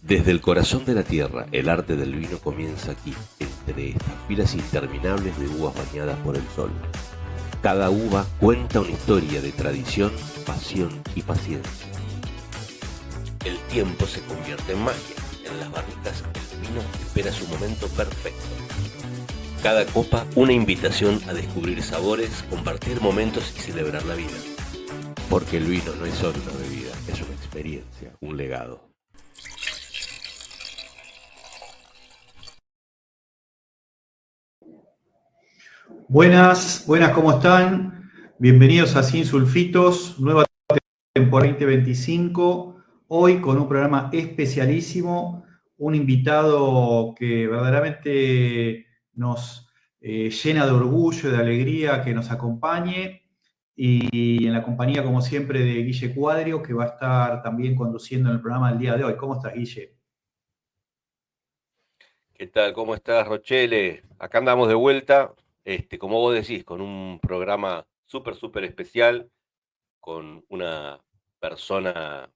Desde el corazón de la tierra, el arte del vino comienza aquí, entre estas filas interminables de uvas bañadas por el sol. Cada uva cuenta una historia de tradición, pasión y paciencia. El tiempo se convierte en magia. En las barricas el vino espera su momento perfecto. Cada copa una invitación a descubrir sabores, compartir momentos y celebrar la vida. Porque el vino no es solo una bebida, es una experiencia, un legado. Buenas, buenas, ¿cómo están? Bienvenidos a Sin Sulfitos, nueva temporada 2025. Hoy con un programa especialísimo, un invitado que verdaderamente nos llena de orgullo, de alegría que nos acompañe. Y en la compañía, como siempre, de Guille Cuadrio, que va a estar también conduciendo en el programa del día de hoy. ¿Cómo estás, Guille? ¿Qué tal? ¿Cómo estás, Rochelle? Acá andamos de vuelta, como vos decís, con un programa súper especial, con una persona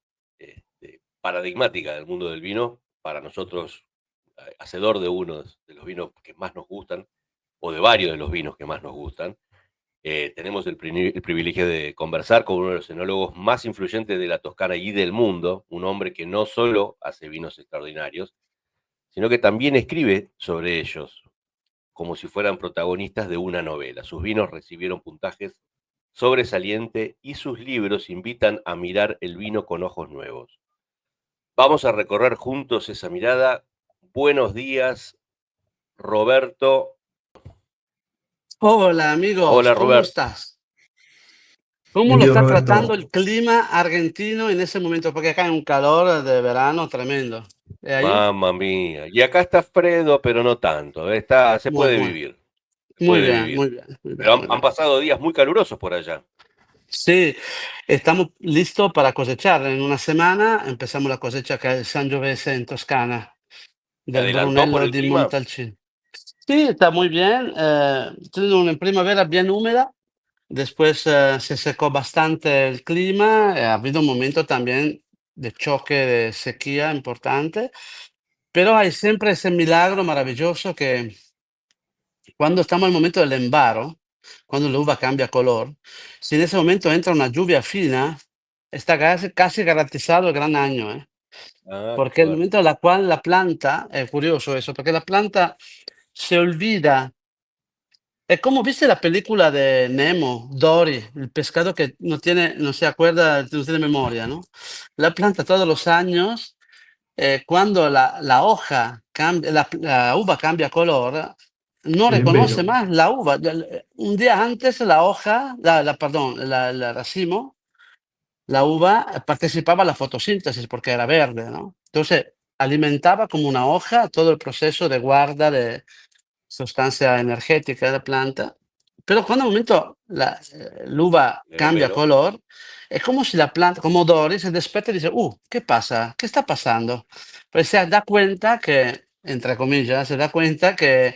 paradigmática del mundo del vino, para nosotros, hacedor de uno de los vinos que más nos gustan, o de varios de los vinos que más nos gustan. Tenemos el privilegio de conversar con uno de los enólogos más influyentes de la Toscana y del mundo, un hombre que no solo hace vinos extraordinarios, sino que también escribe sobre ellos, como si fueran protagonistas de una novela. Sus vinos recibieron puntajes sobresalientes y sus libros invitan a mirar el vino con ojos nuevos. Vamos a recorrer juntos esa mirada. Buenos días, Roberto. Hola amigos, Hola, ¿cómo Roberto. estás? ¿Cómo lo Bienvenido, está tratando Roberto. el clima argentino en ese momento? Porque acá hay un calor de verano tremendo. ¿Y ahí? Mamma mía. Y acá está Fredo, pero no tanto. Se Muy, puede muy, vivir, se muy puede bien, vivir. muy bien, muy bien, Pero han, muy han bien. pasado días muy calurosos por allá. Sí, estamos listos para cosechar. En una semana empezamos la cosecha acá de Sangiovese en Toscana, ¿Se del adelantó por Brunello el di clima? Montalcino. Sí, está muy bien. Tiene una primavera bien húmeda. Después se secó bastante el clima, ha habido un momento también de choque de sequía importante, pero hay siempre ese milagro maravilloso que cuando estamos al momento del embaro, cuando la uva cambia color, si en ese momento entra una lluvia fina, está casi garantizado el gran año, ¿eh? Ah, qué Porque el suerte. momento en el cual la planta, es curioso eso, porque la planta se olvida. Es como, ¿viste la película de Nemo, Dory, el pescado que no se acuerda, no tiene memoria, ¿no? La planta todos los años, cuando la hoja cambia, la uva cambia color, no El reconoce emblema. más la uva. Un día antes la hoja, perdón, el racimo, la uva participaba en la fotosíntesis porque era verde, ¿no? Entonces alimentaba como una hoja todo el proceso de guarda de sostanza energética de la planta, pero cuando al momento l'uva En cambia enero. color, è come se la planta, como Dory, se despierta y dice, ¿qué pasa? ¿Qué está pasando? Pues se da cuenta que, entre comillas, se da cuenta que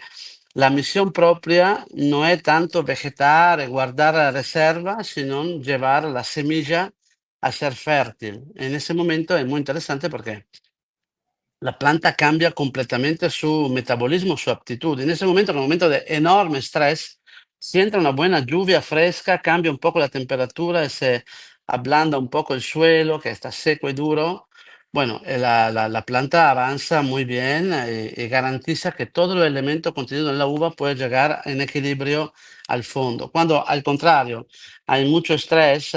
la misión propia no è tanto vegetar y guardar la reserva, sino llevar la semilla a ser fértil. En ese momento es muy interesante porque la planta cambia completamente su metabolismo, su aptitud. En ese momento, en un momento de enorme estrés, si entra una buena lluvia fresca, cambia un poco la temperatura y se ablanda un poco el suelo, que está seco y duro. Bueno, la planta avanza muy bien y garantiza que todo el elemento contenido en la uva puede llegar en equilibrio al fondo. Cuando al contrario hay mucho estrés,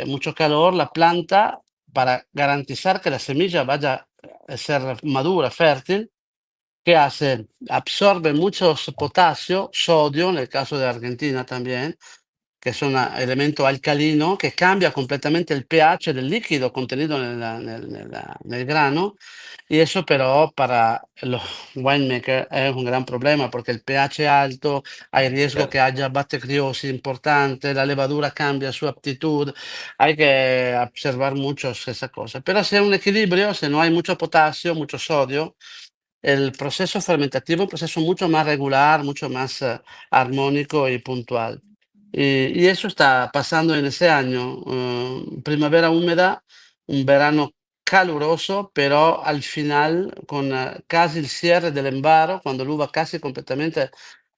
mucho calor, la planta, para garantizar que la semilla vaya ser madura, fértil, ¿qué hace? Absorbe muchos potasio, sodio, en el caso de Argentina también, que es un elemento alcalino que cambia completamente el pH del líquido contenido nel grano, y eso pero para los winemaker es un gran problema porque el pH alto, hay riesgo Claro. que haya bacteriosis importante, la levadura cambia su aptitud, hay que observar mucho esa cosa. Pero si hay un equilibrio, si no hay mucho potasio, mucho sodio, el proceso fermentativo es un proceso mucho más regular, mucho más armónico y puntual. Y eso está pasando en ese año. Primavera húmeda, un verano caluroso, pero al final, con casi el cierre del embaro, cuando l'uva casi completamente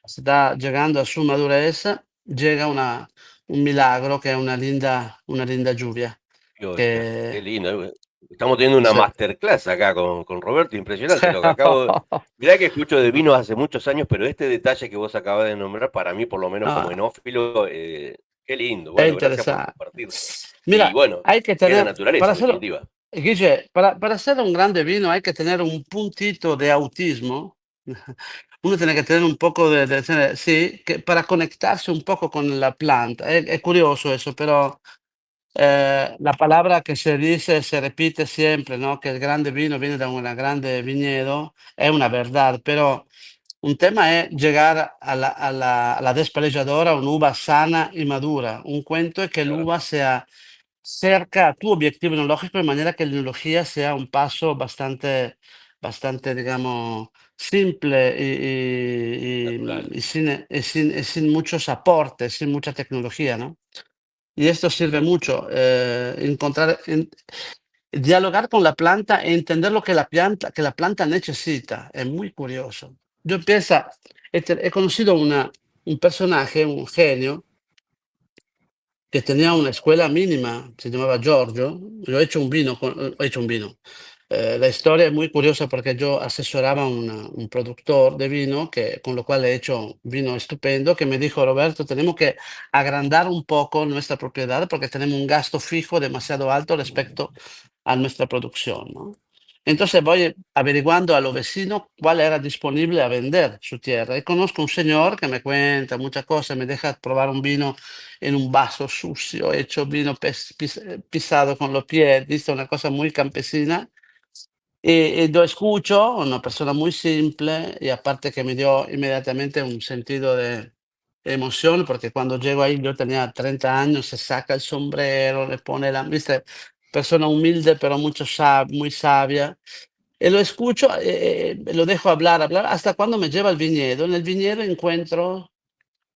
está llegando a su madurez, llega un milagro que es una linda lluvia. Qué Que, lindo. Estamos teniendo una sí. masterclass acá con Roberto, impresionante lo que acabo de... Mirá que escucho de vinos hace muchos años, pero este detalle que vos acabas de nombrar, para mí, por lo menos como No, enófilo, qué lindo. es Bueno, gracias por interesante. compartir. Y Mira, bueno, hay que es la tener, para naturaleza, en hacerlo, definitiva. Guille, para hacer un grande vino hay que tener un puntito de autismo. Uno tiene que tener un poco sí, que para conectarse un poco con la planta. Es curioso eso, pero la palabra que se dice, se repite siempre, ¿no? Que el grande vino viene de un grande viñedo, es una verdad, pero un tema es llegar alla despalleggiadora un'uva sana y madura. Un cuento es que el Claro, uva sea cerca a tu objetivo enológico de manera que la enología sea un paso bastante, digamos, simple natural. y sin muchos aportes, sin mucha tecnología, ¿no? Y esto sirve Exacto. mucho, dialogar con la planta e entender lo que la planta necesita. Es muy curioso. Yo piensa, he conocido un personaje, un genio, que tenía una escuela mínima, se llamaba Giorgio. Yo he hecho un vino, he hecho un vino. La historia es muy curiosa porque yo asesoraba a un productor de vino con lo cual he hecho vino estupendo, que me dijo, Roberto, tenemos que agrandar un poco nuestra propiedad porque tenemos un gasto fijo demasiado alto respecto a nuestra producción, ¿no? Entonces voy averiguando a los vecinos cuál era disponible a vender su tierra. Y conozco un señor que me cuenta muchas cosas, me deja probar un vino en un vaso sucio, hecho vino pisado con los pies, ¿viste? Una cosa muy campesina. Y lo escucho, una persona muy simple, y aparte que me dio inmediatamente un sentido de emoción, porque cuando llego ahí, yo tenía 30 años, se saca el sombrero, le pone ¿viste? Persona humilde, pero muy sabia. Y lo escucho, lo dejo hablar, hablar, hasta cuando me lleva al viñedo. En el viñedo encuentro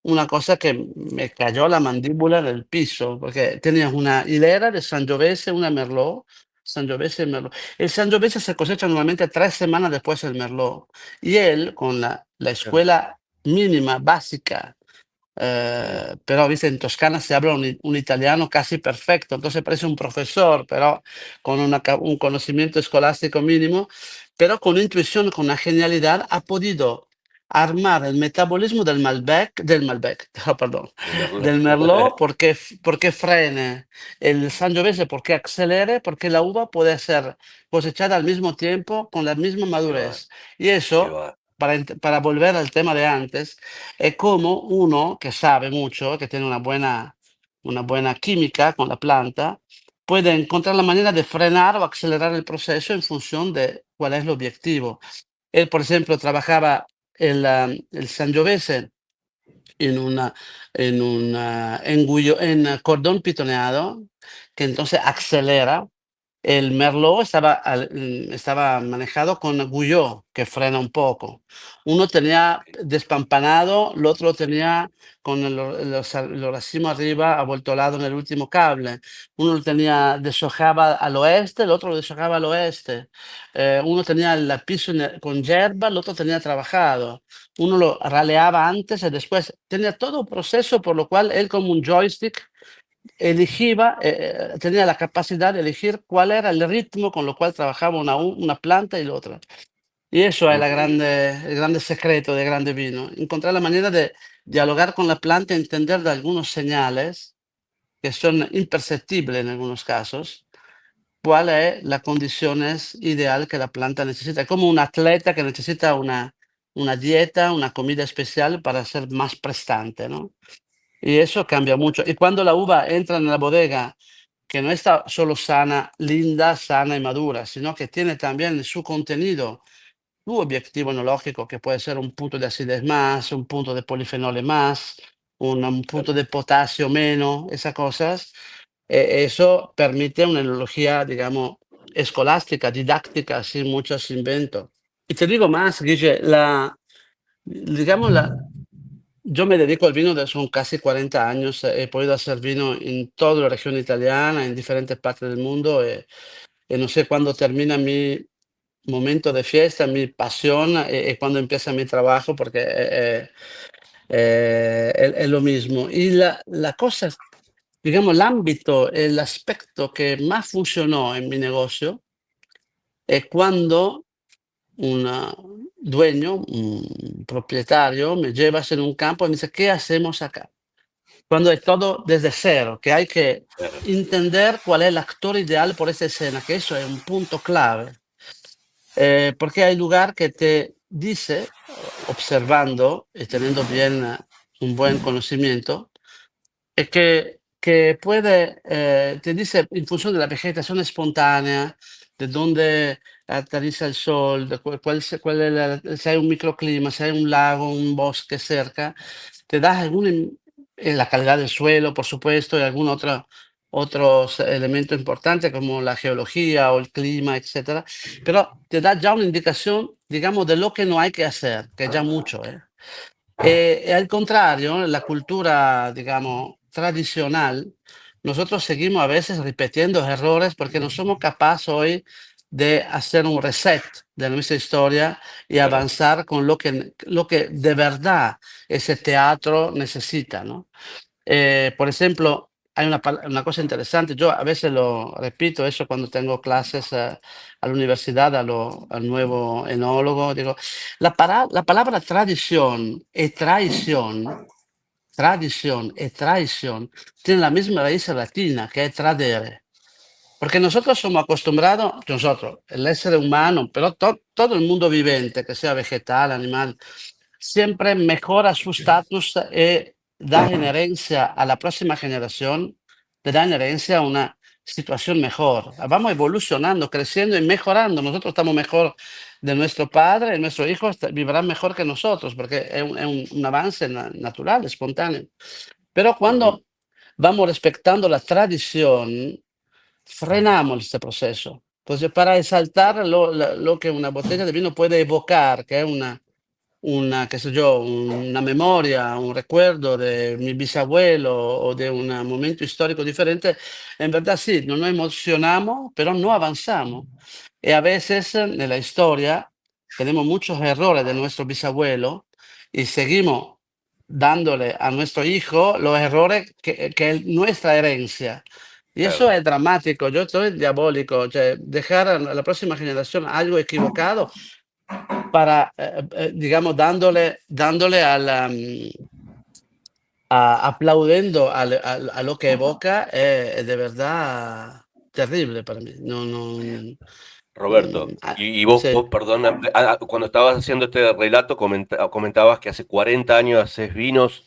una cosa que me cayó la mandíbula del piso, porque tenías una hilera de Sangiovese, una Merlot, Sangiovese y Merlot. El Sangiovese se cosecha normalmente 3 semanas después del Merlot, y él, con la Claro. escuela mínima, básica, Mm, però viste in Toscana si habla un italiano casi perfecto, entonces parece un profesor, pero con un conocimiento escolástico mínimo, pero con intuición, con una genialidad, ha podido armar el metabolismo del Malbec, oh, perdón, de Merlot. del Merlot, porque frene, el Sangiovese porque acelere, porque la uva puede ser cosechada al mismo tiempo, con la misma Qué va, madurez. Y qué eso, va. para volver al tema de antes, es como uno que sabe mucho, que tiene una buena química con la planta, puede encontrar la manera de frenar o acelerar el proceso en función de cuál es el objetivo. Él, por ejemplo, trabajaba el Sangiovese en cordón pitoneado, que entonces acelera. El Merlot estaba manejado con Guyot, que frena un poco. Uno tenía despampanado, el otro tenía con el racimo arriba avoltolado en el último cable. Uno lo tenía deshojaba al oeste, el otro lo deshojaba al oeste. Uno tenía el piso con yerba, el otro tenía trabajado. Uno lo raleaba antes y después. Tenía todo un proceso por lo cual él, como un joystick, tenía la capacidad de elegir cuál era el ritmo con lo cual trabajaba una planta y la otra. Y eso es Increíble. el grande secreto del grande vino, encontrar la manera de dialogar con la planta, entender de algunos señales que son imperceptibles en algunos casos, cuál es la condiciones ideal que la planta necesita. Es como un atleta que necesita una dieta, una comida especial para ser más prestante, ¿no? Y eso cambia mucho. Y cuando la uva entra en la bodega, que no está solo sana, linda, sana y madura, sino que tiene también en su contenido tu objetivo enológico, que puede ser un punto de acidez más, un punto de polifenole más, un Claro. punto de potasio menos, esas cosas, eso permite una enología, digamos, escolástica, didáctica, sin muchos inventos. Y te digo más, Guille, digamos, yo me dedico al vino desde son casi 40 años. He podido hacer vino en toda la región italiana, en diferentes partes del mundo. e non so quando termina mi momento de fiesta, mi pasión, cuando empieza mi trabajo, porque es lo mismo. Y la cosa, digamos, el ámbito, el aspecto que más funcionó en mi negocio es cuando un dueño, un propietario, me lleva en un campo y me dice, ¿qué hacemos acá? Cuando es todo desde cero, que hay que claro, entender cuál es el actor ideal por esa escena, que eso es un punto clave. Porque hay lugar que te dice, observando y teniendo bien un buen conocimiento, es que puede, te dice en función de la vegetación espontánea, de dónde aterriza el sol, de cuál es si hay un microclima, si hay un lago, un bosque cerca, te da la calidad del suelo, por supuesto, y algún otros elementos importantes como la geología o el clima, etcétera, pero te da ya una indicación, digamos, de lo que no hay que hacer, que es ya mucho, ¿eh? Al contrario, la cultura, digamos, tradicional, nosotros seguimos a veces repitiendo errores porque no somos capaces hoy de hacer un reset de nuestra historia y claro. avanzar con lo que de verdad ese teatro necesita, ¿no? Por ejemplo, hay una cosa interesante, yo a veces lo repito eso cuando tengo clases a la universidad, al nuevo enólogo, digo, la palabra tradición y traición, tienen la misma raíz latina que es tradere. Porque nosotros somos acostumbrados, nosotros, el ser humano, pero todo el mundo vivente, que sea vegetal, animal, siempre mejora su estatus y da en herencia a la próxima generación, le da en herencia una situación mejor. Vamos evolucionando, creciendo y mejorando. Nosotros estamos mejor de nuestro padre y nuestros hijos vivirán mejor que nosotros, porque es un avance natural, espontáneo. Pero Ujú. cuando vamos respetando la tradición, frenamos este proceso. Entonces, para exaltar lo que una botella de vino puede evocar, que es qué sé yo, una memoria, un recuerdo de mi bisabuelo o de un momento histórico diferente, en verdad sí, no nos emocionamos, pero no avanzamos. Y a veces en la historia tenemos muchos errores de nuestro bisabuelo y seguimos dándole a nuestro hijo los errores que es nuestra herencia. Y eso Claro. es dramático, yo estoy diabólico, dejar a la próxima generación algo equivocado para, digamos, dándole aplaudiendo a lo que evoca, es de verdad terrible para mí. No, no, Roberto, y vos, sí. perdona, cuando estabas haciendo este relato comentabas que hace 40 años haces vinos,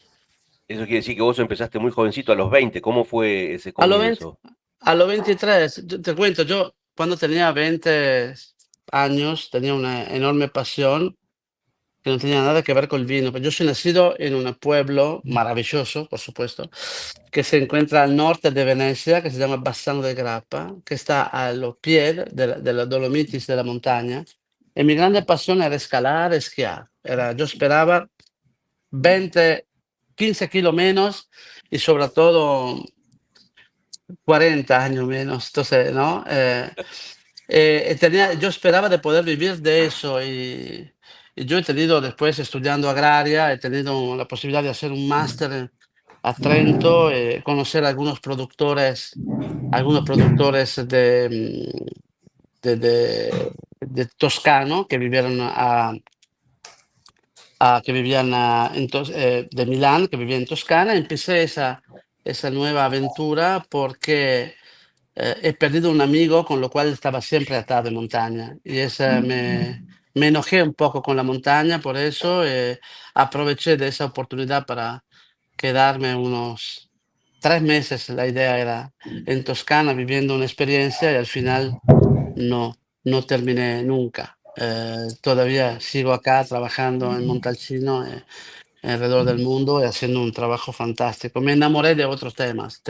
eso quiere decir que vos empezaste muy jovencito, a los 20. ¿Cómo fue ese A los 20, comienzo? a los 23, te cuento, yo cuando tenía 20 años tenía una enorme pasión que no tenía nada que ver con el vino. Pues yo soy nacido en un pueblo maravilloso, por supuesto, que se encuentra al norte de Venecia, que se llama Bassano del Grappa, que está a los pies de la Dolomitis de la montaña. Y mi grande pasión era escalar, esquiar. Yo esperaba 20, 15 kilos menos y sobre todo 40 años menos. Entonces, ¿no? Yo esperaba de poder vivir de eso y yo he tenido después estudiando agraria, he tenido la posibilidad de hacer un máster a Trento, conocer algunos productores de Toscano que vivieron que vivían de Milán, que vivían en Toscana. Empecé esa nueva aventura porque he perdido un amigo con lo cual estaba siempre atado de montaña y me enojé un poco con la montaña, por eso aproveché de esa oportunidad para quedarme unos 3 meses. La idea era en Toscana viviendo una experiencia y al final no, no terminé nunca. Todavía sigo acá trabajando en Montalcino, alrededor del mundo y haciendo un trabajo fantástico. Me enamoré de otros temas.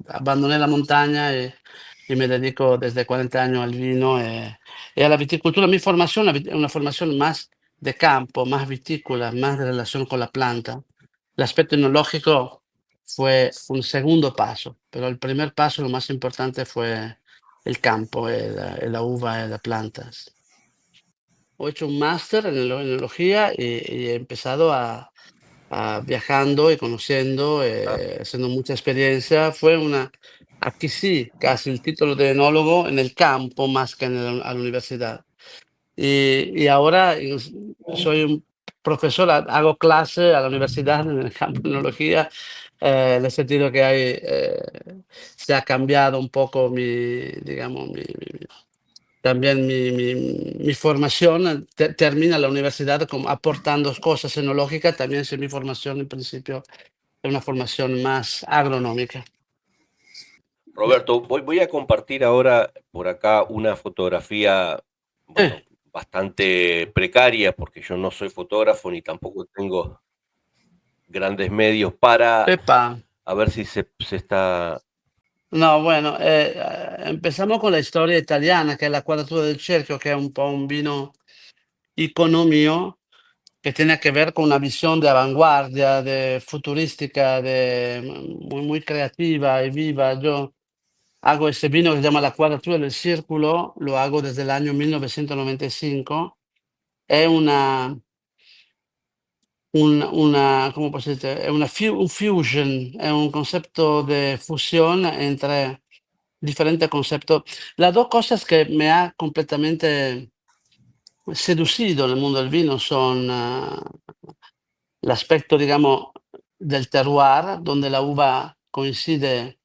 Abandoné la montaña y me dedico desde 40 años al vino y a la viticultura. Mi formación es una formación más de campo, más vitícola, más de relación con la planta. El aspecto enológico fue un segundo paso, pero el primer paso, lo más importante, fue el campo, la uva y las plantas. He hecho un máster en enología y he empezado a viajando y conociendo, Ah, haciendo mucha experiencia. Fue una, aquí sí, casi el título de enólogo en el campo más que a la universidad. Y ahora soy un profesor, hago clase a la universidad en el campo de enología, en el sentido que se ha cambiado un poco digamos, también mi formación. Termina la universidad como aportando cosas enológicas, también mi formación en principio es una formación más agronómica. Roberto, voy a compartir ahora por acá una fotografía, bueno, Eh, bastante precaria, porque yo no soy fotógrafo ni tampoco tengo grandes medios para Epa. a ver si se está. No, bueno, empezamos con la storia italiana, che è la quadratura del cerchio, che è un po' un vino icono mio, que tiene que ver con una visión de vanguardia, de futurística, muy, muy creativa y viva. Yo hago ese vino que se llama La Cuadratura del Círculo, lo hago desde el año 1995. È ¿cómo posso dire? È un fusion, è un concepto de fusión entre diferentes conceptos. Las dos cosas que me ha completamente seducido en el mundo del vino son el aspecto, digamos, del terroir, donde la uva coincide,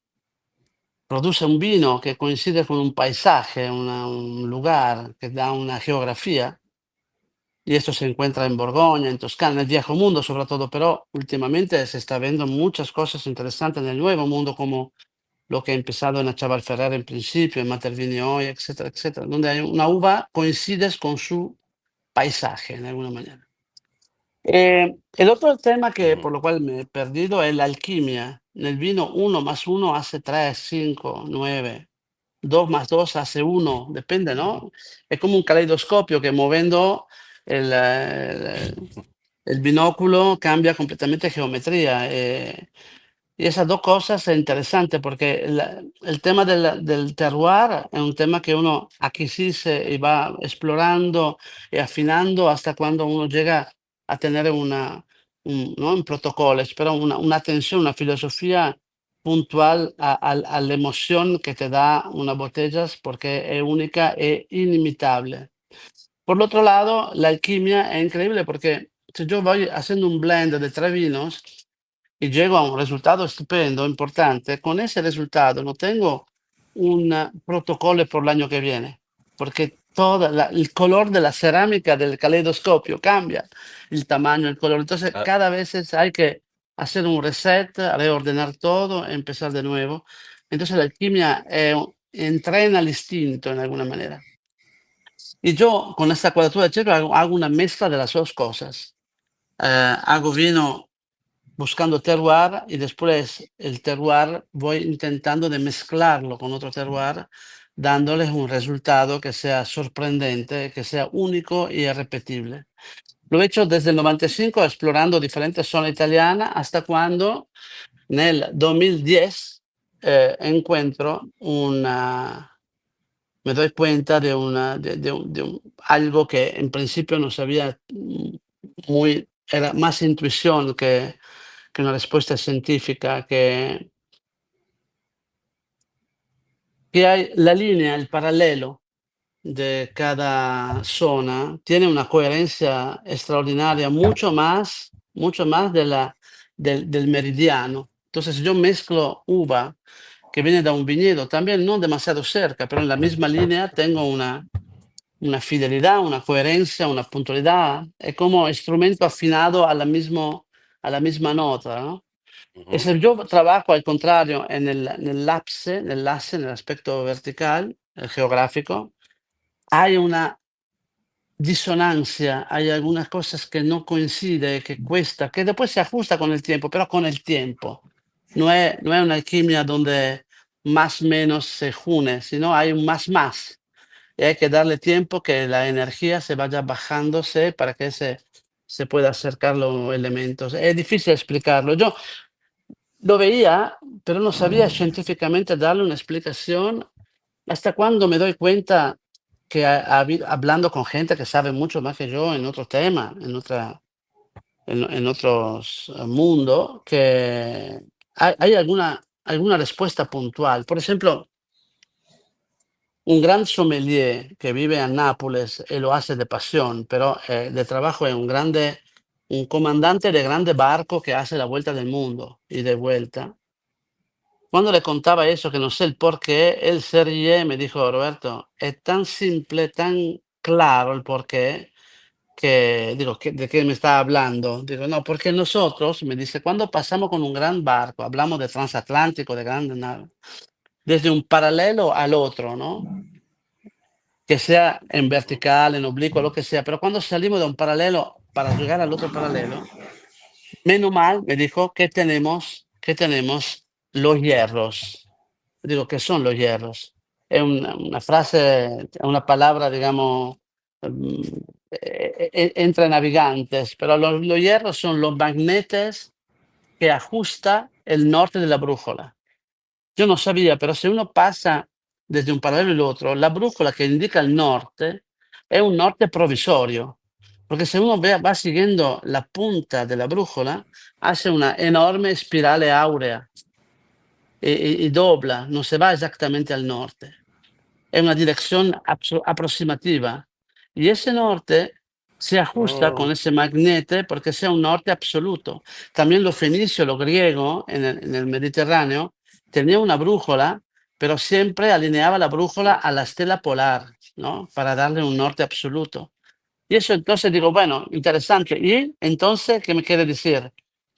produce un vino que coincide con un paisaje, un lugar que da una geografía, y esto se encuentra en Borgoña, en Toscana, en el viejo mundo sobre todo, pero últimamente se está viendo muchas cosas interesantes en el nuevo mundo, como lo que ha empezado en Chaval Ferrer en principio, en Matervini hoy, etcétera, etcétera, donde hay una uva coincide con su paisaje de alguna manera. El otro tema que Ujú. por lo cual me he perdido es la alquimia. Nel vino 1 más 1 hace 3, 5, 9, 2 más 2 hace 1, depende, ¿no? Es como un caleidoscopio que moviendo el binóculo cambia completamente geometría. Y esas dos cosas es interesante porque el tema del terroir es un tema que uno adquisisce y va explorando y afinando hasta cuando uno llega a tener no un protocolo, pero una atención, una filosofía puntual a la emoción que te da una botella porque es única e inimitable. Por el otro lado, la alquimia es increíble porque si yo voy haciendo un blend de 3 vinos y llego a un resultado estupendo, importante, con ese resultado no tengo un protocolo por el año que viene, porque el color de la cerámica del caleidoscopio cambia, el tamaño, el color. Entonces, Ah, cada vez hay que hacer un reset, reordenar todo, empezar de nuevo. Entonces, la alquimia entrena el instinto en alguna manera. Y yo con esta cuadratura de cerchio hago una mezcla de las dos cosas. Hago vino buscando terroir y después el terroir voy intentando de mezclarlo con otro terroir, dándoles un resultado que sea sorprendente, que sea único y irrepetible. Lo he hecho desde el 95 explorando diferentes zonas italianas hasta cuando nel 2010 encuentro me doy cuenta de algo que en principio no sabía era más intuición que una respuesta científica, que hay la línea, el paralelo de cada zona tiene una coherencia extraordinaria, mucho más del meridiano. Entonces, si yo mezclo uva que viene da un viñedo, también no demasiado cerca, pero en la misma línea tengo una fidelidad, una coherencia, una puntualidad, es como instrumento afinado a la misma nota, ¿no? E ujú. se yo trabajo al contrario nell'asse, nell'aspetto vertical, geográfico, hay una disonancia, hay algunas cosas que no coincide, que cuesta, que después se ajusta con el tiempo, pero con el tiempo. No es una alquimia donde más menos se une, sino hay un más. Y hay que darle tiempo que la energía se vaya bajándose para que se pueda acercar los elementos. Es difícil explicarlo. Yo lo veía, pero no sabía científicamente darle una explicación hasta cuando me doy cuenta que hablando con gente que sabe mucho más que yo en otro tema, en otros mundos, que hay alguna respuesta puntual. Por ejemplo, un gran sommelier que vive a Nápoles y lo hace de pasión, pero de trabajo es un comandante de grande barco que hace la vuelta del mundo y de vuelta. Cuando le contaba eso, que no sé el por qué, él se ríe y me dijo: "Roberto, es tan simple, tan claro el porqué, que digo, ¿de qué me está hablando?". Digo: "No, porque nosotros", me dice, "cuando pasamos con un gran barco, hablamos de transatlántico, de grandes naves, desde un paralelo al otro, ¿no? Que sea en vertical, en oblicuo, lo que sea, pero cuando salimos de un paralelo para llegar al otro paralelo, menos mal", me dijo, "que tenemos los hierros". Digo, ¿qué son los hierros? Es una frase, una palabra, digamos, mm, entre navegantes, pero los hierros son los magnetes que ajusta el norte de la brújula. Yo no sabía, pero si uno pasa desde un paralelo al otro, la brújula que indica el norte es un norte provisorio, porque si uno va siguiendo la punta de la brújula, hace una enorme espirale áurea y dobla, no se va exactamente al norte. Es una dirección aproximativa. Y ese norte se ajusta Mm, con ese magnete porque sea un norte absoluto. También los fenicios, los griegos en el Mediterráneo, tenían una brújula, pero siempre alineaba la brújula a la estela polar, ¿no? Para darle un norte absoluto. Y eso entonces digo, bueno, interesante. Y entonces, ¿qué me quiere decir?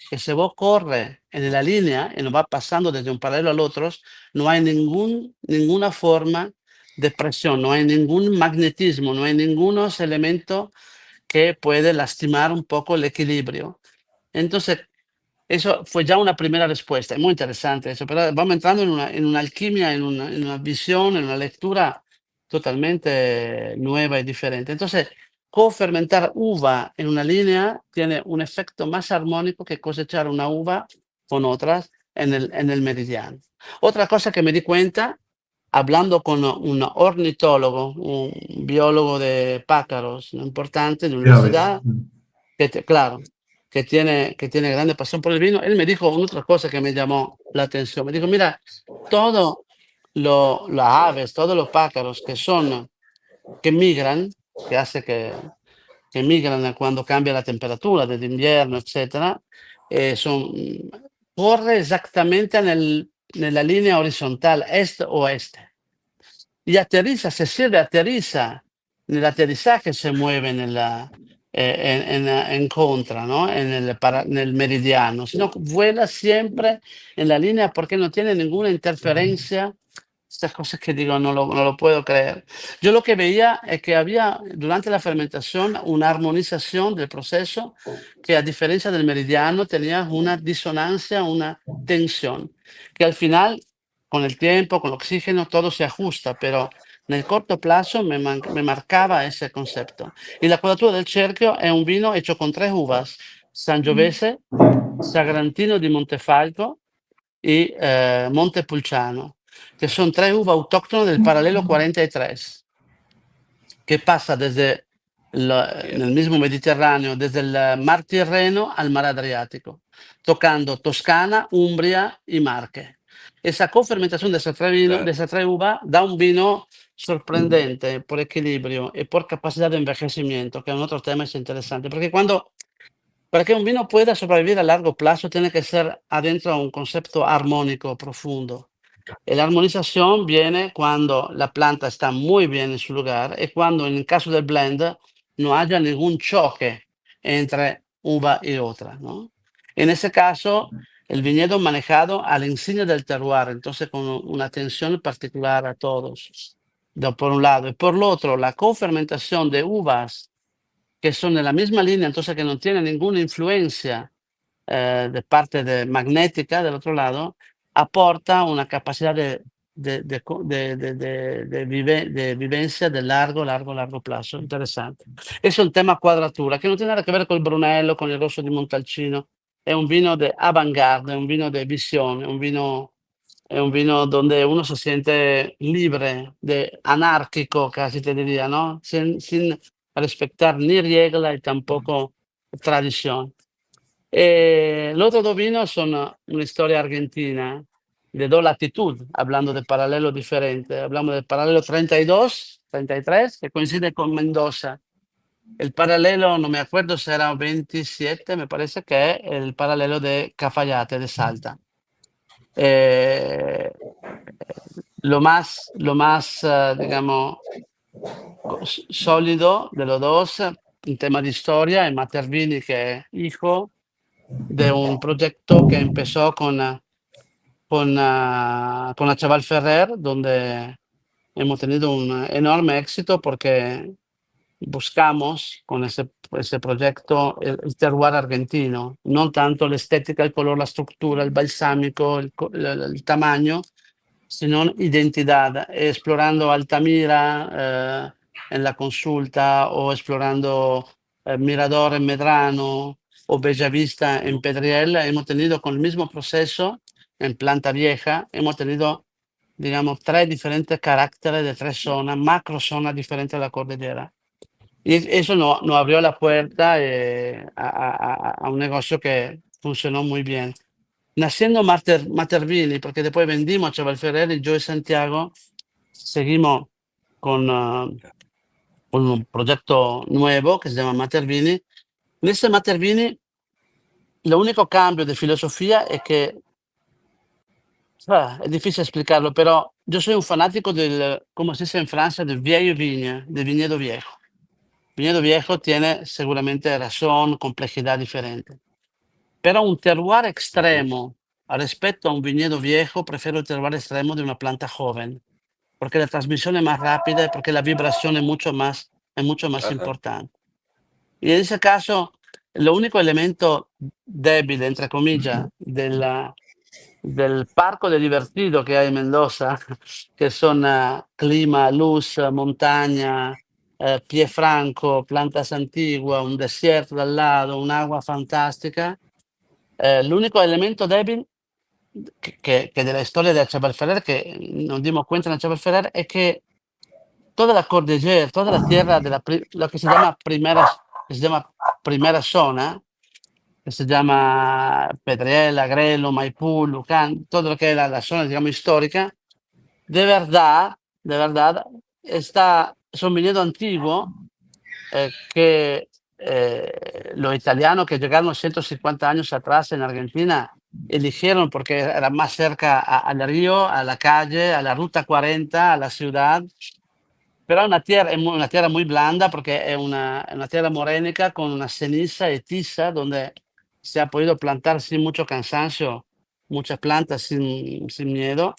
Que si vos corres en la línea y no va pasando desde un paralelo al otro, no hay ninguna forma de presión, no hay ningún magnetismo, no hay ningunos elementos que puede lastimar un poco el equilibrio. Entonces, eso fue ya una primera respuesta, es muy interesante eso, pero vamos entrando en una alquimia, en una visión, en una lectura totalmente nueva y diferente. Entonces, cofermentar uva en una línea tiene un efecto más armónico que cosechar una uva con otras en el meridiano. Otra cosa que me di cuenta, hablando con un ornitólogo, un biólogo de pájaros, ¿no? Importante de De aves. universidad, claro, que tiene grande pasión por el vino. Él me dijo otra cosa que me llamó la atención. Me dijo: "Mira, todo las aves, todos los pájaros que migran, que hace que migran cuando cambia la temperatura desde invierno, etcétera, corre exactamente nella linea horizontal est-oeste. Y aterriza, se sirve, aterriza. En el aterrizaje se mueve en contra, ¿no? En el meridiano, sino vuela siempre en la línea porque no tiene ninguna interferencia. Estas cosas que digo, no lo puedo creer. Yo lo que veía es que había durante la fermentación una armonización del proceso que, a diferencia del meridiano, tenía una disonancia, una tensión, que al final, con el tiempo, con el oxígeno, todo se ajusta, pero nel corto plazo me marcaba ese concepto. Y la Quadratura del Cerchio è un vino hecho con tres uvas: Sangiovese, Sagrantino di Montefalco y Montepulciano, que son tres uvas autóctonas del paralelo 43, que pasa desde bien. nel mismo Mediterráneo, desde el Mar Tirreno al Mar Adriático, tocando Toscana, Umbria y Marque. Esa cofermentación de Claro. esas tres uvas da un vino sorprendente por equilibrio y por capacidad de envejecimiento, que es un otro tema es interesante, porque para que un vino pueda sobrevivir a largo plazo tiene que ser adentro un concepto armónico profundo. Y la armonización viene cuando la planta está muy bien en su lugar y cuando, en el caso del blend, no haya ningún choque entre uva y otra, ¿no? En ese caso, el viñedo manejado al insignia del terroir, entonces con una atención particular a todos, por un lado. Y por lo otro, la cofermentación de uvas que son en la misma línea, entonces que no tienen ninguna influencia de parte magnética del otro lado, aporta una capacidad de vivencia de largo, largo, largo plazo. Interesante. Es un tema cuadratura, que no tiene nada que ver con el Brunello, con el Rosso di Montalcino. È un vino de avant-garde, è un vino de visión, è un vino es un vino donde uno se siente libre, anárquico, casi te diría, ¿no? Sin respetar ni regla y tampoco tradición. Los otros dos vinos son una historia argentina de dos latitudes, hablando de paralelos diferentes. Hablamos del paralelo 32, 33, que coincide con Mendoza. El paralelo, no me acuerdo si era 27, me parece que es el paralelo de Cafayate, de Salta. Eh, lo más, digamos, sólido de los dos en tema de historia es Matervini, que es hijo de un proyecto que empezó con la Chaval Ferrer, donde hemos tenido un enorme éxito porque buscamos con ese proyecto el terroir argentino, no tanto la estética, el color, la estructura, el balsámico, el tamaño, sino identidad, explorando Altamira en la consulta o explorando Mirador en Medrano o Bellavista en Pedriel. Hemos tenido con el mismo proceso en planta vieja, hemos tenido, digamos, tres diferentes caracteres de tres zonas, macro zonas diferentes de la cordillera. Y eso nos abrió la puerta a un negocio que funcionó muy bien. Naciendo Matervini, porque después vendimos a Chaval Ferrer y yo y Santiago seguimos con un proyecto nuevo que se llama Matervini. En ese Matervini, lo único cambio de filosofía es que, es difícil explicarlo, pero yo soy un fanático del, como se dice en Francia, del viejo viña, del viñedo viejo. Viñedo viejo tiene seguramente razón, complejidad diferente. Pero un terroir extremo, respecto a un viñedo viejo, prefiero el terroir extremo de una planta joven, porque la transmisión es más rápida y porque la vibración es mucho más Ajá. importante. Y en ese caso, lo único elemento débil, entre comillas, del parco de divertido que hay en Mendoza, que son clima, luz, montaña, pie franco, plantas antiguas, un desierto al lado, un agua fantástica. L'unico elemento débil que de la historia de Achapal Ferrer, que nos dimos cuenta en Achapal Ferrer, es que toda la cordillera, toda la tierra de lo que se llama primera zona, que se llama Pedriel, Agrelo, Maipú, Lucan, todo lo que es la zona, digamos, histórica, de verdad, son viñedos antiguos que los italianos que llegaron 150 años atrás en Argentina eligieron porque era más cerca al río, a la calle, a la ruta 40, a la ciudad. Pero una tierra muy blanda porque es una tierra morénica con una ceniza y tiza donde se ha podido plantar sin mucho cansancio, muchas plantas sin miedo.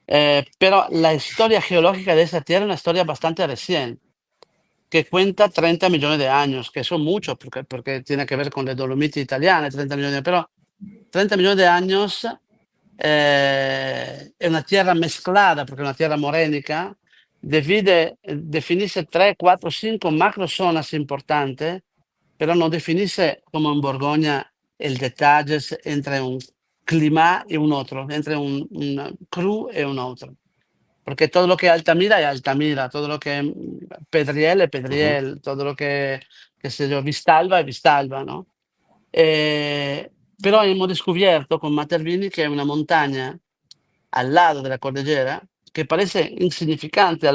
Pero la historia geológica de esa tierra es una historia bastante reciente, que cuenta 30 millones de años, que son muchos porque tiene que ver con le Dolomiti italiane, 30 millones, pero 30 millones de años è una tierra mesclada, perché è una tierra morenica, definirse 3, 4, 5 macro zonas importantes, pero no definirse como en Borgoña el detalles entre un clima y un otro, entre un cru e un otro. Porque todo lo que es Altamira es Altamira, todo lo que es Pedriel es Ujú. Pedriel, todo lo que, qué sé yo, Vistalba es Vistalba, ¿no? Però hemos descubierto con Matervini que hay una montaña al lado de la cordillera que parece insignificante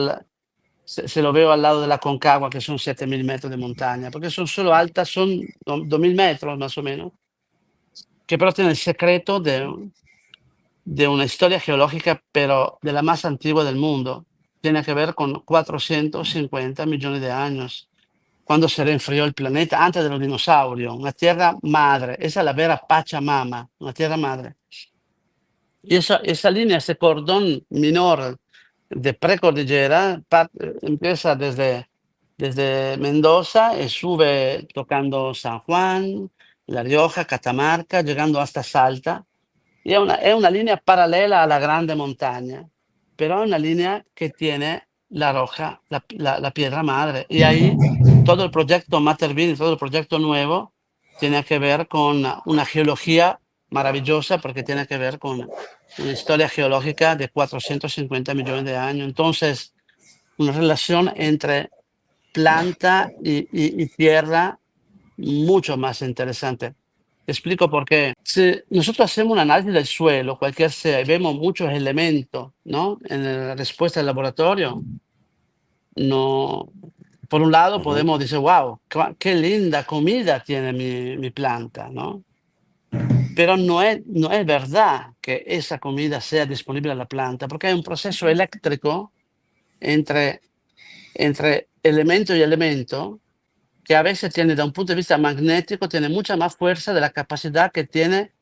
se lo veo al lado de la Concagua, que son 7.000 metros de montaña, porque son solo altas, son 2.000 metros más o menos, que pero tiene el secreto de una historia geológica, pero de la más antigua del mundo. Tiene que ver con 450 millones de años, cuando se reenfrió el planeta, antes de los dinosaurios, una tierra madre, esa es la vera Pachamama, una tierra madre. Y esa línea, ese cordón menor de precordillera, empieza desde Mendoza y sube tocando San Juan, La Rioja, Catamarca, llegando hasta Salta. Y es una línea paralela a la grande montaña, pero es una línea que tiene la roja, la piedra madre. Y ahí todo el proyecto Matervini, todo el proyecto nuevo, tiene que ver con una geología maravillosa porque tiene que ver con una historia geológica de 450 millones de años. Entonces, una relación entre planta y tierra mucho más interesante. Te explico por qué. Si nosotros hacemos un análisis del suelo, cualquier sea, y vemos muchos elementos, ¿no? En la respuesta del laboratorio, no. Por un lado Ujú. podemos decir, wow, qué linda comida tiene mi planta, ¿no? Pero no es verdad que esa comida sea disponible a la planta, porque hay un proceso eléctrico entre, entre elemento y elemento que a veces tiene, da un punto de vista magnético, tiene mucha más fuerza de la capacidad que tiene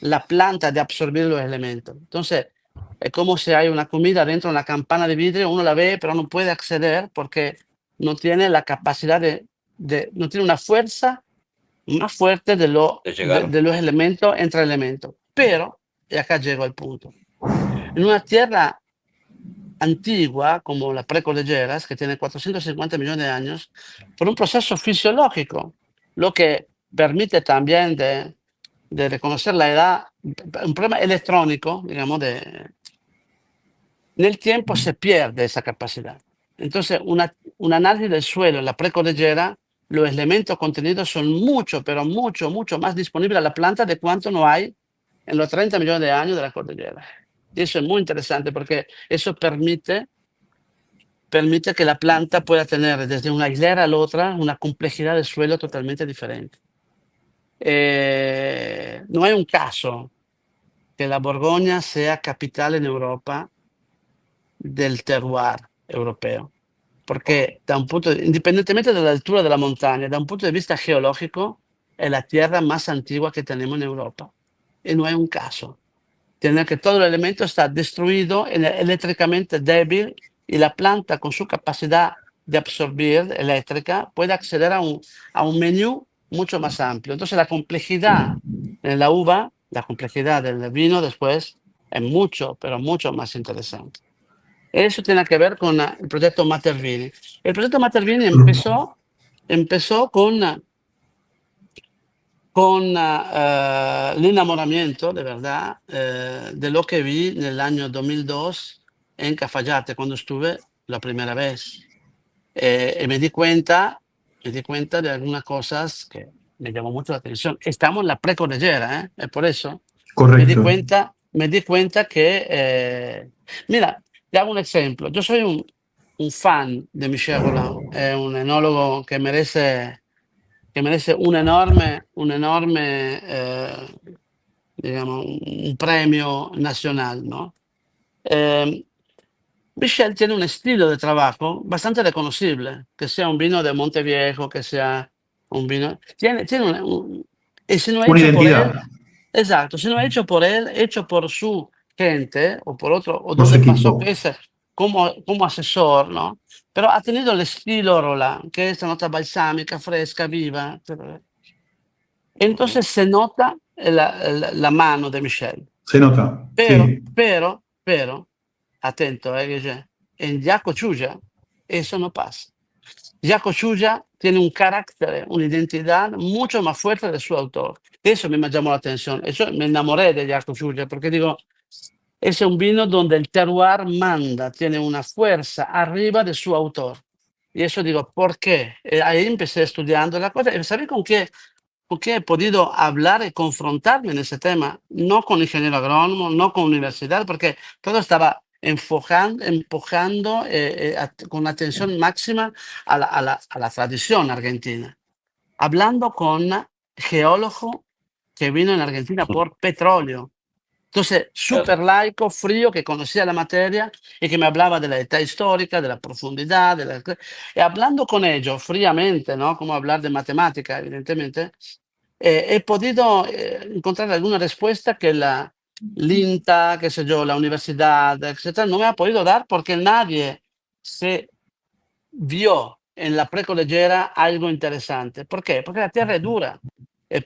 la planta de absorber los elementos. Entonces, es como si hay una comida dentro de una campana de vidrio, uno la ve, pero no puede acceder porque no tiene la capacidad no tiene una fuerza más fuerte De llegar. de los elementos entre elementos. Pero, y acá llego al punto, en una tierra antigua como la precordilleras, que tiene 450 millones de años, por un proceso fisiológico, lo que permite también de reconocer la edad, un problema electrónico, digamos, nel tiempo se pierde esa capacidad. Entonces, un análisis del suelo en la precordillera, los elementos contenidos son mucho, pero mucho, mucho más disponibles a la planta de cuanto no hay en los 30 millones de años de la cordillera. Y eso es muy interesante porque eso permite que la planta pueda tener desde una hilera a la otra una complejidad de suelo totalmente diferente. No hay un caso que la Borgoña sea capital en Europa del terroir europeo, porque independientemente de la altura de la montaña, da un punto de vista geológico, es la tierra más antigua que tenemos en Europa. Y no hay un caso. Tiene que todo el elemento está destruido, eléctricamente débil, y la planta con su capacidad de absorber eléctrica puede acceder a un menú mucho más amplio. Entonces la complejidad en la uva, la complejidad del vino después es mucho, pero mucho más interesante. Eso tiene que ver con el proyecto Mater Vini. El proyecto Mater Vini empezó con el enamoramiento, de verdad, de lo que vi en el año 2002 en Cafayate, cuando estuve la primera vez. Y me di cuenta de algunas cosas que me llamó mucho la atención. Estamos en la precordillera, ¿eh? Es por eso. Correcto. Me di cuenta que, mira, te hago un ejemplo. Yo soy un fan de Michel Rolland, es un enólogo que merece un enorme, digamos, un premio nacional, ¿no? Eh, Michel tiene un estilo de trabajo bastante reconocible, que sea un vino de Monteviejo, que sea un vino. Tiene y si no es Una hecho por él, identidad exacto, si no es hecho por él, hecho por su gente o por otro, o por su donde pasó equipo. que es como asesor, ¿no? Pero ha tenido el estilo Roland, que es una nota balsámica, fresca, viva. Ujú. Entonces se nota la mano de Michel. Se nota, Pero, sí. pero, atento, Guille, en Jaco Chuya eso no pasa. Jaco Chuya tiene un carácter, una identidad mucho más fuerte de su autor. Eso me llamó la atención. Eso me enamoré de Jaco Chuya porque digo, es un vino donde el terroir manda, tiene una fuerza arriba de su autor. Y eso digo, ¿por qué? Ahí empecé estudiando la cosa. ¿Y sabes con qué he podido hablar y confrontarme en ese tema? No con ingeniero agrónomo, no con universidad, porque todo estaba empujando con atención máxima a la tradición argentina. Hablando con geólogo que vino en Argentina por petróleo. Entonces, Claro. súper laico, frío, que conocía la materia y que me hablaba de la edad histórica, de la profundidad, y hablando con ellos fríamente, ¿no? Como hablar de matemática, evidentemente, he podido encontrar alguna respuesta que l'INTA, qué sé yo, la universidad, etcétera, no me ha podido dar porque nadie se vio en la precordillera algo interesante. ¿Por qué? Porque la tierra es dura,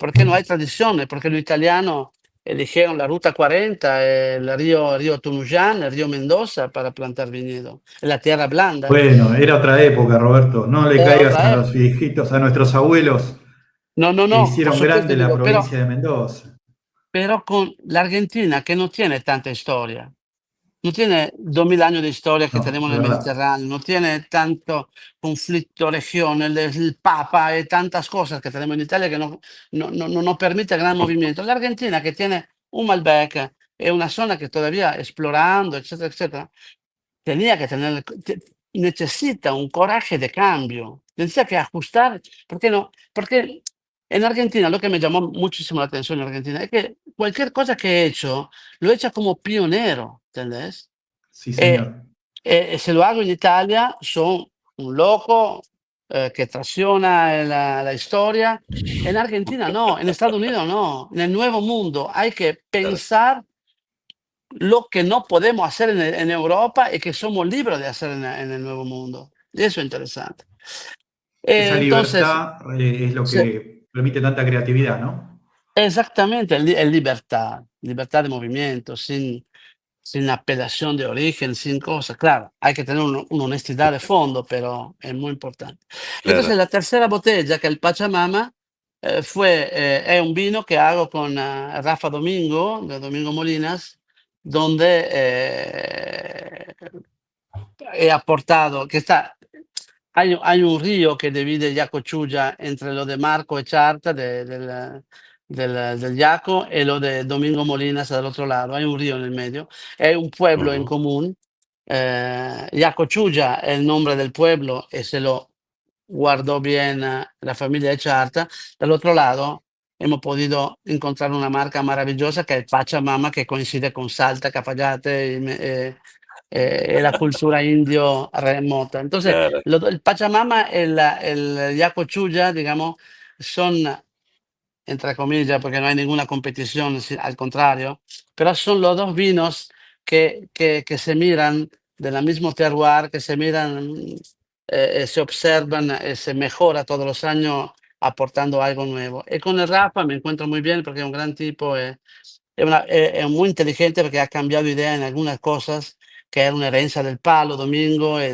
porque no hay tradiciones, porque los italianos eligieron la Ruta 40, el río Tunuyán, el río Mendoza para plantar viñedo, la tierra blanda. Bueno, era otra época, Roberto. No le Era caigas a otra los época. viejitos, a nuestros abuelos No, no, que no, por hicieron supuesto grande la digo, pero provincia de Mendoza. pero con la Argentina que no tiene tanta historia. No tiene 2000 años de historia que No, tenemos es en el verdad. Mediterráneo, no tiene tanto conflicto, región, el Papa y tantas cosas que tenemos en Italia que no nos permite gran movimiento. La Argentina, que tiene un Malbec, es una zona que todavía explorando, etcétera, etcétera, tenía que tener, necesita un coraje de cambio, necesita que ajustar, ¿por qué no? Porque en Argentina lo que me llamó muchísimo la atención en Argentina es que cualquier cosa que he hecho, lo he hecho como pionero, ¿entendés? Sí, E señor. se lo hago in Italia, son un loco, que tracciona la historia. En Argentina no, en Estados Unidos no, en el Nuevo Mundo hay que Claro. pensar lo que no podemos hacer en Europa y que somos libres de hacer en el Nuevo Mundo. Y eso es interesante. Esa Entonces, libertad es lo se que permite tanta creatividad, ¿no? exactamente, es libertad, libertad de movimiento, sin apelación de origen, sin cosas. Claro, hay que tener una honestidad de fondo, pero es muy importante. Claro. Entonces, la tercera botella, que es el Pachamama, es un vino que hago con Rafa Domingo, de Domingo Molinas, donde he aportado, que está, hay un río que divide Yacochulla entre lo de Marco Echarta, del Yaco, y lo de Domingo Molinas del otro lado. Hay un río en el medio. Hay un pueblo en Ujú, común. Yacochulla es el nombre del pueblo y se lo guardó bien la familia Echarta. Del otro lado hemos podido encontrar una marca maravillosa que es Pachamama, que coincide con Salta, Cafayate y la cultura indio remota. Entonces, claro. el Pachamama y el Yacochulla, digamos, son, entre comillas, porque no hay ninguna competición, al contrario, pero son los dos vinos que se miran de la mismo terroir, que se miran, se observan, se mejora todos los años aportando algo nuevo. Y con el Rafa me encuentro muy bien porque es un gran tipo, è muy inteligente perché ha cambiato idea in algunas cosas que era una herencia del palo Domingo y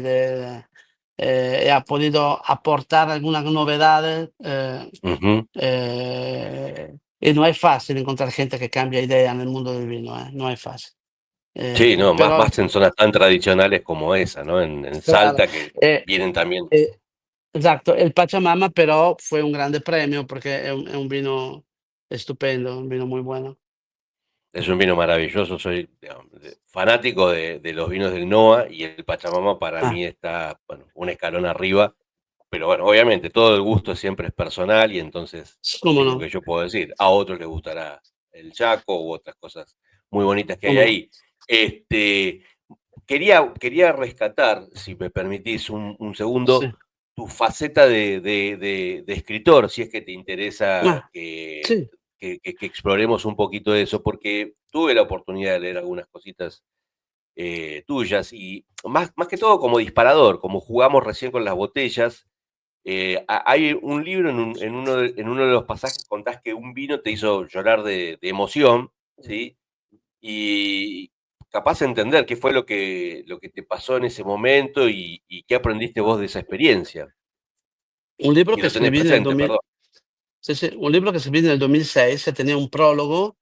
ha podido aportar algunas novedades. Ujú. Y no es fácil encontrar gente que cambia idea en el mundo del vino, no es fácil. Sí, no, más Pero más en zonas tan tradicionales como esa, ¿no? En claro, Salta, que eh, vienen también. esatto, e il Pachamama però fue un grande premio perché è un vino estupendo, un vino muy bueno. Es un vino maravilloso, soy, digamos, fanático de los vinos del NOA y el Pachamama para Ah, mí está, bueno, un escalón arriba, pero bueno, obviamente todo el gusto siempre es personal y entonces cómo es lo no, que yo puedo decir. A otros les gustará el Chaco u otras cosas muy bonitas que hay cómo no. ahí. Este, quería rescatar, si me permitís un segundo, Sì. tu faceta de escritor, si es que te interesa Ah, sì. que exploremos un poquito de eso, porque tuve la oportunidad de leer algunas cositas tuyas y más que todo como disparador, como jugamos recién con las botellas. Hay un libro en uno de los pasajes contás que un vino te hizo llorar de emoción, ¿sí? Y capaz de entender qué fue lo que te pasó en ese momento y qué aprendiste vos de esa experiencia, Un libro si che lo tenés scrivì nel presente, 2000, perdón. sì, sì, un libro che scrivì nel 2006, se tenía un prólogo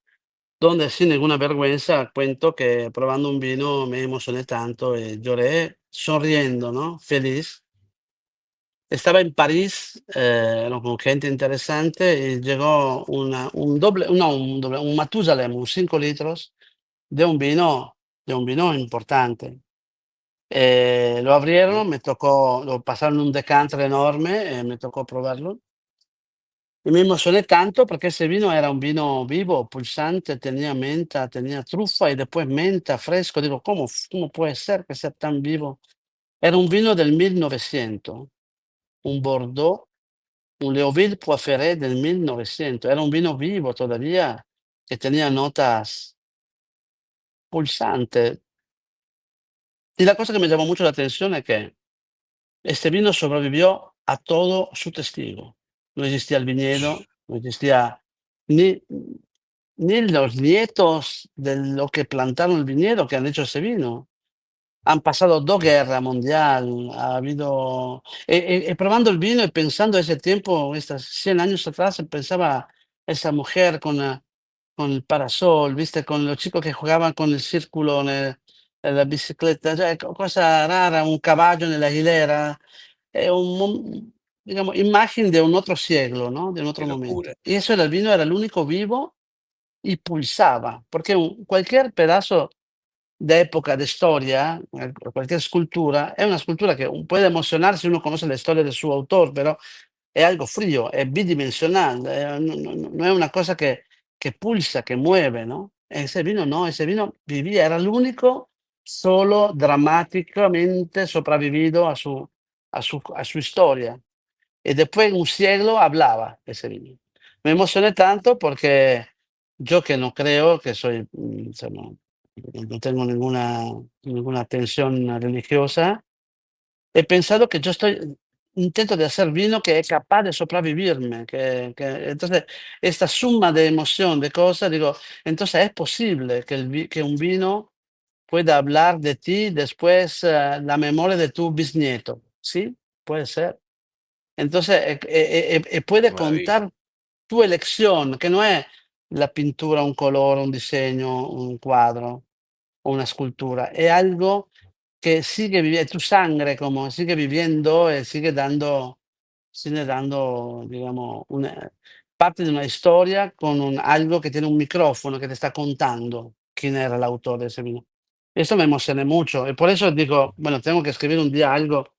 donde sin ninguna vergüenza cuento que probando un vino me emocioné tanto y lloré sonriendo, ¿no? Feliz. Estaba en París, no, con gente interesante y llegó un doble, no, un Matusalem, un 5 litros de un vino importante. Lo Ujú. abrieron, me tocó, lo pasaron un decanter enorme y me tocó probarlo. Y me emocioné tanto porque ese vino era un vino vivo, pulsante, tenía menta, tenía trufa y después menta fresco. Digo, ¿cómo puede ser que sea tan vivo? Era un vino del 1900, un Bordeaux, un Leoville Poiferret del 1900. Era un vino vivo todavía que tenía notas pulsantes. Y la cosa que me llamó mucho la atención es que este vino sobrevivió a todo su testigo. No existía el viñedo, no existía ni, ni los nietos de lo que plantaron el viñedo que han hecho ese vino. Han pasado dos guerras mundiales, ha habido... probando el vino y pensando ese tiempo, estos 100 años atrás, pensaba esa mujer con con el parasol, ¿viste? Con los chicos que jugaban con el círculo en la bicicleta, cioè cosa rara, un caballo nella hilera, è digamos, imagen de un otro siglo, ¿no? De un qué otro locura. momento. Y eso era el vino, era el único vivo y pulsaba, porque cualquier pedazo de época, de historia, cualquier escultura, è una scultura che puede emocionar si uno conoce la storia del suo autor, pero è algo frío, è bidimensional, no es una cosa que pulsa, que mueve, ¿no? Ese vino no, ese vino vivía, era el único solo dramáticamente sobrevivido a su historia. Y después en un siglo hablaba ese vino. Me emocioné tanto porque yo que no creo, que soy, insomma, no tengo ninguna tensión religiosa, he pensado que yo intento de hacer vino que es capaz de sobrevivirme, entonces esta suma de emoción, de cosas, digo, entonces es posible que, que un vino pueda hablar de ti después, la memoria de tu bisnieto, ¿sí? Puede ser. Entonces, Qué puede maravilla. contar tu elección, que no es la pintura, un colore, un disegno, un quadro o una escultura, è algo che sigue viviendo, tu sangre como sigue viviendo e sigue dando, digamos, una parte de una historia con algo que tiene un micrófono que te está contando quién era el autor de ese vino. Eso me emocioné mucho y por eso digo, bueno, tengo que escribir un día algo,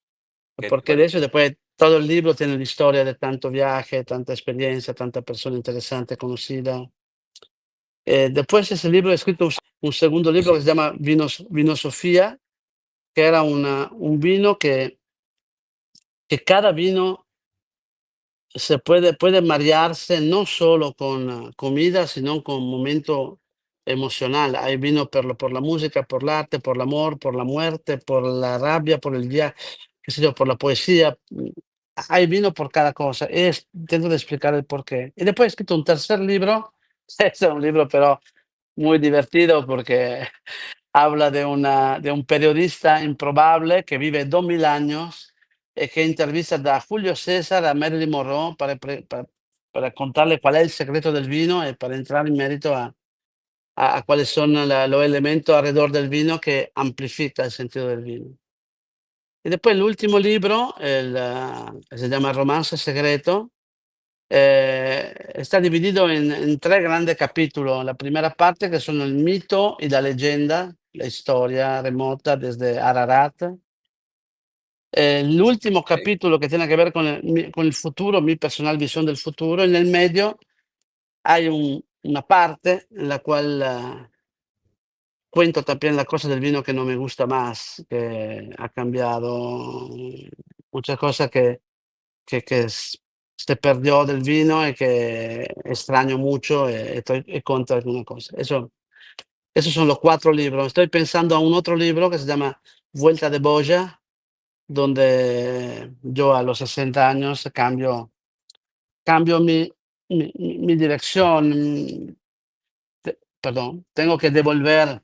Qué porque de bueno. eso después todo el libro tiene la historia de tanto viaje, tanta experiencia, tanta persona interesante conocida. Después ese libro he escrito un segundo Y libro sí, que se llama Vinosofía, que era un vino que cada vino puede marearse no solo con comida, sino con momento emocional. Hay vino por la música, por el arte, por el amor, por la muerte, por la rabia, por el viaje, qué sé yo, por la poesía. Hay vino por cada cosa. Intento de explicar el porqué. Y después he escrito un tercer libro, es un libro pero muy divertido porque habla de un periodista improbable que vive 2000 años y que entrevista da Julio César a Marilyn Monroe para contarle cuál es el secreto del vino y para entrar en mérito a cuáles son los elementos alrededor del vino que amplifica el sentido del vino. Y después el último libro, se llama Romance Secreto, está dividido en tres grandes capítulos. La primera parte que son el mito y la leyenda, la historia remota desde Ararat. El último sí. capítulo que tiene que ver con el futuro, mi personal visión del futuro. En el medio hay una parte en la cual cuento también la cosa del vino que no me gusta más, que ha cambiado muchas cosas que se perdió del vino y que extraño mucho y estoy contra alguna cosa. Esos son los 4 libros. Estoy pensando a un otro libro que se llama Vuelta de Boya, donde yo a los 60 años cambio mi dirección, perdón, tengo que devolver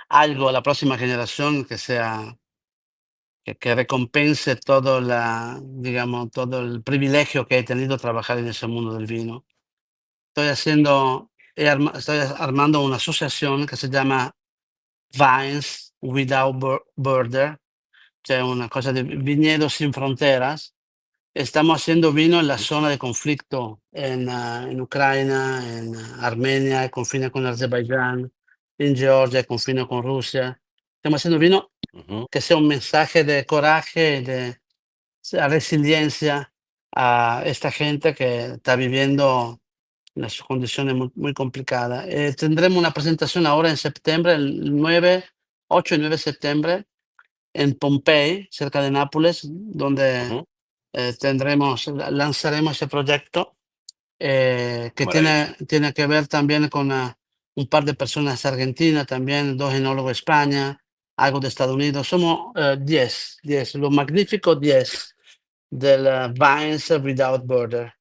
algo a la próxima generación que sea que recompense todo digamos, todo el privilegio que he tenido trabajar en ese mundo del vino. Estoy armando una asociación que se llama Vines Without Border, cioè una cosa de viñedos sin fronteras. Estamos haciendo vino en la Ujú, zona de conflicto, en Ucrania, en Armenia, el confine con Azerbaiyán, en Georgia, el confine con Rusia. Estamos haciendo vino ujú. que sea un mensaje de coraje, de resiliencia a esta gente que está viviendo unas condiciones muy complicadas. Tendremos una presentación ahora en septiembre, el 9, 8 y 9 de septiembre, en Pompey, cerca de Nápoles, donde Ujú, lanzaremos ese proyecto qué que maravilla. tiene que ver también con un par de personas argentinas, también 2 enólogos de España, algo de Estados Unidos. Somos 10, los magníficos 10 del Vines Without Border.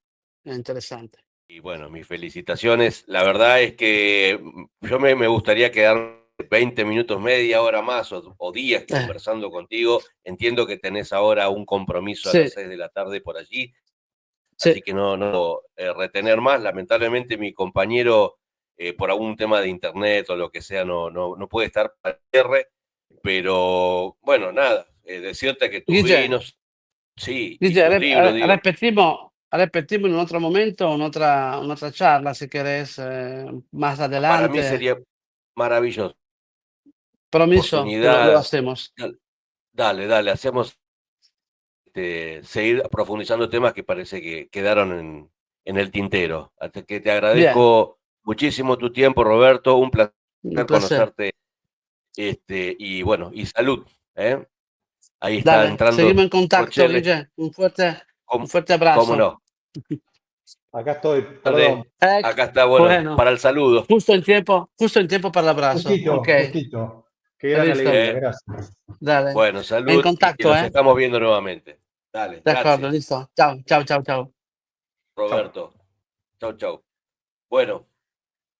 Interesante. Y bueno, mis felicitaciones. La verdad es que yo me gustaría quedar 20 minutos, media hora más o días Eh, conversando contigo. Entiendo que tenés ahora un compromiso a las sì, 6 de la tarde por allí. Sí. así que no retener más. Lamentablemente mi compañero, por algún tema de internet o lo que sea, no puede estar para el cierre, pero bueno, nada, decirte que tus Guille, vinos, sí, y Guille, tus libros, digo, repetimos en otro momento, un'altra charla, si querés, más para mí adelante. sería maravilloso. Promiso que lo Oportunidad, hacemos. dale, hacemos seguir profundizando temas que parece que quedaron en el tintero. Así que te Bien, agradezco muchísimo tu tiempo, Roberto, un placer un placer. conocerte, y bueno, y salud, ¿eh? Ahí está Dale, entrando seguimos en contacto, Rochelle, Guille. Un cómo, fuerte cómo abrazo. no. Acá estoy, perdón. Tarde, acá está, bueno, Bueno, para el saludo, justo en tiempo para el abrazo. Ok, Justito. Qué gran listo. alegría, ¿eh? gracias. Dale. Bueno, En salud y contacto, nos ¿eh? estamos viendo nuevamente. Dale, D'accordo, gracias, listo. Ciao, ciao, ciao, ciao. Chao. Roberto. Chau, chau. Bueno,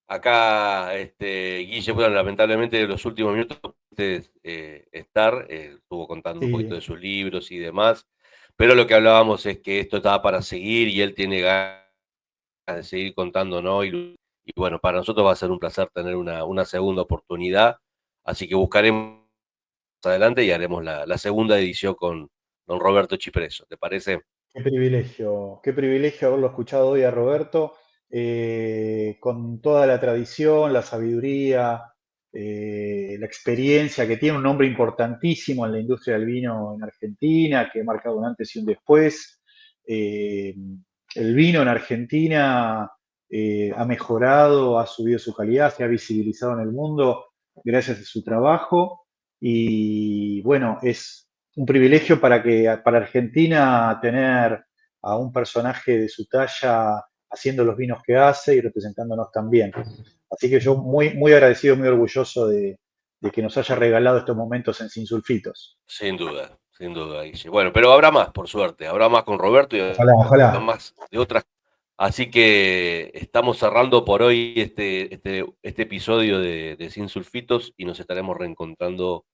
acá, Guille, bueno, lamentablemente en los últimos minutos no pude estar, estuvo contando un poquito de Sí, sus libros y demás, pero lo que hablábamos es que esto estaba para seguir y él tiene ganas de seguir contando, ¿no? Y bueno, para nosotros va a ser un placer tener una segunda oportunidad, así que buscaremos más adelante y haremos la segunda edición con don Roberto Chipreso, ¿te parece? qué privilegio haberlo escuchado hoy a Roberto, con toda la tradición, la sabiduría, la experiencia que tiene, un nombre importantísimo en la industria del vino en Argentina, que ha marcado un antes y un después. Eh, el vino en Argentina ha mejorado, ha subido su calidad, se ha visibilizado en el mundo gracias a su trabajo y bueno, es un privilegio para Argentina tener a un personaje de su talla haciendo los vinos que hace y representándonos tan bien. Así que yo muy agradecido, muy orgulloso de que nos haya regalado estos momentos en Sin Sulfitos. Sin duda, Guille. Bueno, pero habrá más, por suerte, habrá más con Roberto y habrá Ojalá. más de otras. Así que estamos cerrando por hoy este episodio de Sin Sulfitos y nos estaremos reencontrando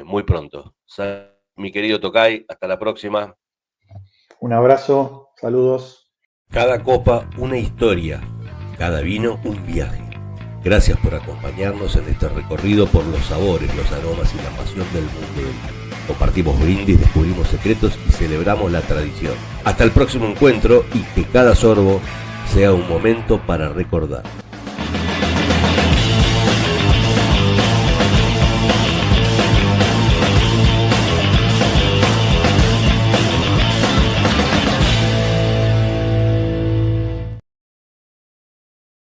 muy pronto. Mi querido Tocay, hasta la próxima. Un abrazo, saludos. Cada copa una historia, cada vino un viaje. Gracias por acompañarnos en este recorrido por los sabores, los aromas y la pasión del mundo del vino. Compartimos brindis, descubrimos secretos y celebramos la tradición. Hasta el próximo encuentro y que cada sorbo sea un momento para recordar.